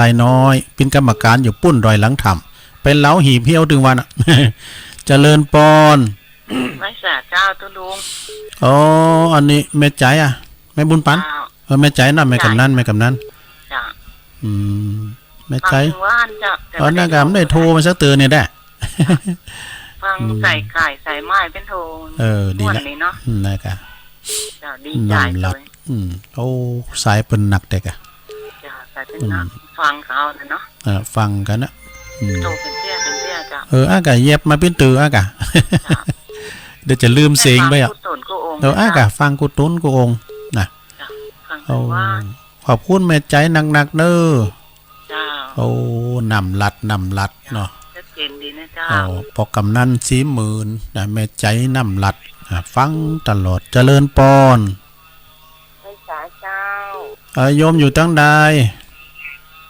ลายน้อยเป็นกรรมการอยู่ปุ้นดอยหลังถ้ำเป็นเล้าหีบเหี้ยวถึงวันอ่ะ เจริญปอนไม่สาเจ้าตุลุงอ๋ออันนี้แม่ใจอ่ะแม่บุญปันแม่ใจน่ะแม่กำนันจ้ะแม่ใจตอนนั้นก็ไม่ได้โทรมาสักเตือนเนี่ยได้ฟังใส่ไก่ใส่ไม้เป็นโทดีแล้วเนาะนะครับดีใจเลยโอ้สายเป็นหนักเด็กอ่ะสายเป็นหนักฟังเขาเนาะฟังกันนะโตเป็นเตี้ยจ้ะอากะเย็บมาเป็นตืออากะเดี๋ยวจะลืมเสียงไปอ่ะอากะฟังกูตุ้นกูองนะขอบคุณแม่ใจหนักๆเด้อโอ้นำลัดเนาะชัดเจนดีนะเจ้าพอกำนัน40,000นะแม่ใจนำลัดฟังตลอดเจริญปอนไม่สาเจ้าโยมอยู่ตั้งใด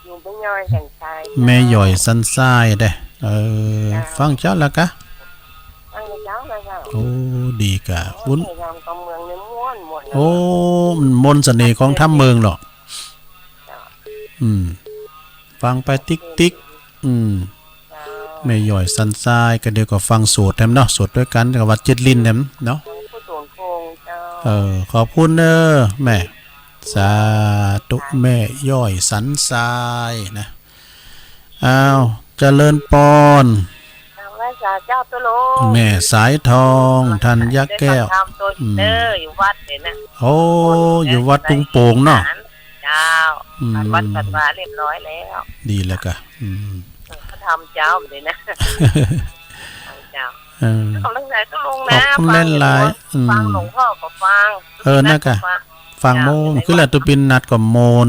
อยู่เป็นย่อยสันทรายแม่ย่อยสันทรายเด้ฟังเจ้าแล้วกะโอ้ดีกะวุ้นโอ้มนต์เสน่ห์ของถ้ำเมืองหรอกฟังไปติ๊กแม่ย่อยสันทรายก็เดี๋ยวก็ฟังสวดแถมเนาะสวดด้วยกันกับวัดจิตลินแถมเนาะขอบคุณเด้อแม่สาธุแม่ย่อยสันทรายนะเจริญปอนแม่สายทองธัญแก้วอยู่วัดเนี่ยนะโอ้อยู่วัดตุงโป่งเนาะเจ้าวัดสัตว์วาเรียบร้อยแล้วดีแล้วกะเขาทำเจ้าเลยนะเจ้าเขาเล่นไหนก็ลงนะฟังหลวงพ่อก็ฟังน่ะกะฟังโมนคือแหละตุปินนัดกับโมน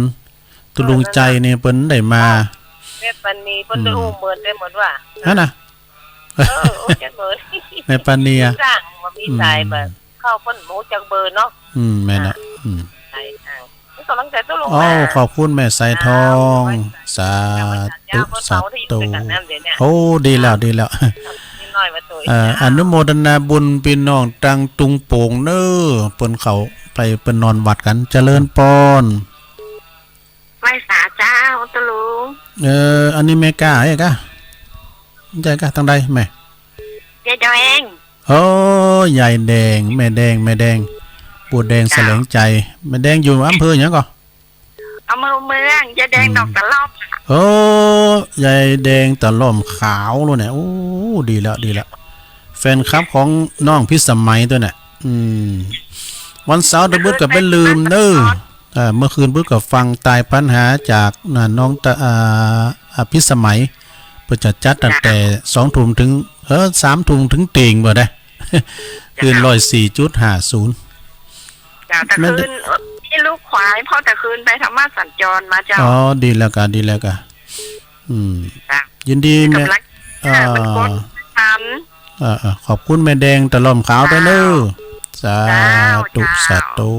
ตุลุงใจเนี่ยเปิ้นได้มาแม่ปันนีเปิ้นได้อุ้มเบิร์นได้หมดว่านั่นน่ะจักเบิร์นแม่ปันนีสร้างมามีสายแบบเข้าเปิ้นหมูจักเบิร์นเนาะแม่น่ะกำลังใจตุลุงขอบคุณแม่สายทองสาธุโอ้ดีแล้วอนุโมทนาบุญพี่น้องตังตุงโป่งเน้อเปิ้นเขาไปเปิ้นนอนวัดกันเจริญปอนไม่สาเจ้าตุลุงอันนี้แม่กาไอ้กะใจกะทางใดแม่ยายแดงโอ้ยายแดงแม่แดงปูแดงแสลงใจแม่แดงอยู่อำเภอหยังก่ออำเภอเมืองยายแดงดอกตะล่อมโอ้ยายแดงตะล่อมขาวเลยเนี่ยโอ้ดีแล้วแฟนคลับของน้องพิสมัยตัวเนี่ยวันเสาร์ตะบึดกับเป็นลืมเด้อเมื่อคืนบึดกับฟังตายปัญหาจากน้องพิสมัยเพื่อจะจัดตั้งแต่2 ทุ่มถึง3 ทุ่มถึงเตียงบ่ได้คืน104.50แต่คืนนี่ลูกควายพ่อแต่คืนไปธรรมะสัญจรมาเจ้าดีแล้วกันยินดีแม่ขอบคุณแม่แดงตะล่อมขาวไปเด้อสาธุ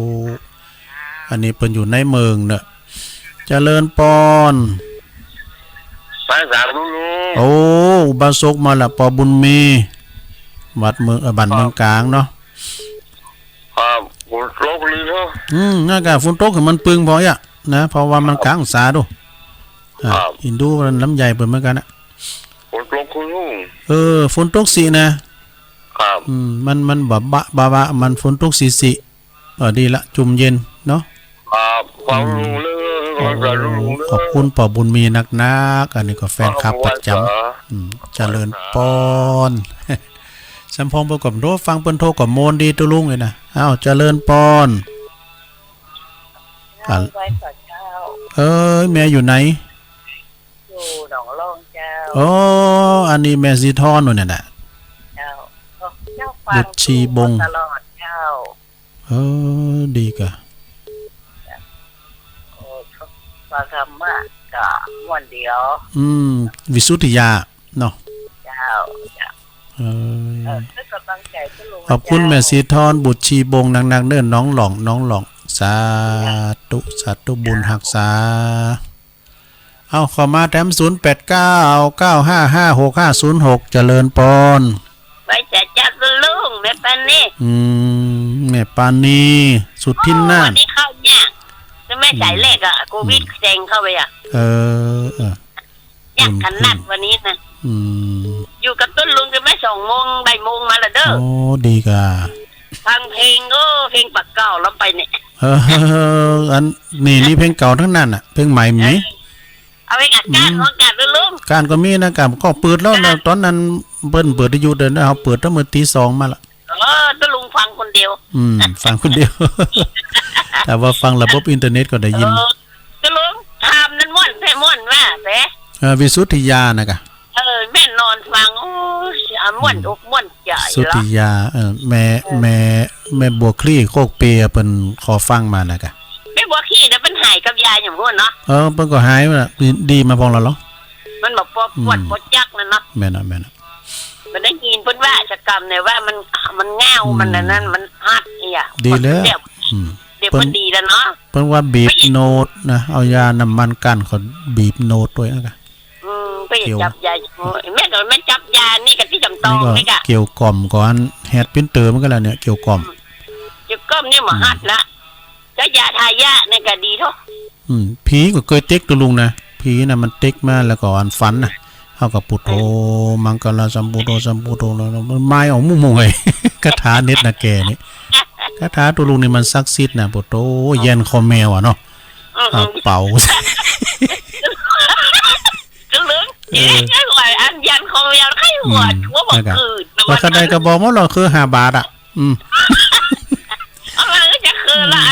อันนี้เพิ่นอยู่ในเมืองเนอะเจริญปอนภาษาลุงโอ้อุบาสกมาละปอบุญมีวัดเมืองบ้านเมืองกลางเนาะฝนตกเลยเนาะน่ากะฝนตกคือมันปึงพออ่ะนะเพราะว่ามันกลางองศาดูอินดูมันลำใหญ่เปิดเหมือนกันนะฝนตกคุณลุงฝนตกสีนะครับมันบะมันฝนตกสีดีละจุ่มเย็นเนาะฟังลุงเลยขอบคุณปอบุญมีนักอันนี้ก็แฟนคลับประจำเจริญปอนสัมพงประกอบโทรฟังเปิ้นโทรกับโมนดีตุลุงเลยนะเจริญปอนแม่อยู่ไหนอยู่หนองลงเจ้าโอ้อันนี้แม่สีทอนเนี่ยน่ะเจ้าบุตรชีบงตลอดเจ้าดีกะฟังธรรมะก็วันเดียววิสุทธิยาเนาะเจ้าขอบคุณแม่สีทอนบุตรชีบงนางเนิ่นน้องหล่องสาธุบุญหักษาขอมาแถม0899556506เจริญปอนไปจัดลุงแม่ปานีแม่ปานีสุดทินน่านเข้าเนี่ยจะ แม่จ่ายแรกอะโควิดแซงเข้าไปอะ เออ อยากขนาดวันนี้นะ อืม อยู่กับต้นลุงจะไม่2 โมงบ่ายโมงมาละเด้อ โอ้ดีกะ ฟังเพลงก็เพลงปักเก่าแล้วไปเนี่ย อันนี่เพลงเก่าทั้งนั้นอ่ะเพลงใหม่มี เอาเพลงอากาศของอากาศด้วยลุง การก็มีนะการก็เปิดแล้วนะตอนนั้นเปิ้นเปิดได้อยู่เดินนะเขาเปิดตั้งแต่ตี 2มาละ ต้นลุงฟังคนเดียว ฟังคนเดียว แต่ว่าฟังระบบอินเทอร์เน็ตก็ได้ยิน ต้นลุงทำนั้นม่วนแท้ม่วนว่าแต่ วิสุทธิยานะกะ แม่นอนฟังโอ้ยม่วนอกม่วนใจ สุทธิยาแม่บัวคลี่โคกเปียเปิ้นขอฟังมานะกะ แม่บัวขี้นะมันหายกับยาอย่างพวกเนาะ เปิ้นก็หายว่าดีมาพองแล้วเหรอ มันบอกปวดปวดจักนั่นเนาะ แม่นน่ะ มันได้ยินเพิ่นว่าชกรรมเนี่ยว่ามันเงามันนั่นมันฮัดเนี่ย ดีแล้วเดี๋ยวมันดีแล้วเนาะ เปิ้นว่าบีบโนดนะเอายาน้ำมันกันเขาบีบโนดด้วยนะกะ ไปจับยาแม่ก็ไม่จับยานี่กับที่จำตองนี่กะ เกี่ยวกล่อมก่อนแฮดปิ้นเตอร์มันก็แล้วเนี่ยเกี่ยวกล่อม เกี่ยวก้อมเนี่ยมาฮัดละจะยาทายาเนี่ยก็ดีเท่า ผีก็เคยเต็กตัวลุงนะผีน่ะมันเต็กมาแล้วก็อันฝันน่ะเฮากับพุทโธมังกรสัมพุทโธสัมพุทโธแล้วมันไม้ออกมุ่งๆไอ้ คาถาเน็ตนะแกนี่คาถาตัวลุงนี่มันศักดิ์สิทธิ์นะพุทโธเย็นคอแมวอ่ะเนาะเป่า อันยันคงยันไข้หัวหัวบอกคือ ว่าคันใดก็บอกว่าเราคือ5 บาทอ่ะเอามาก็จะคือละ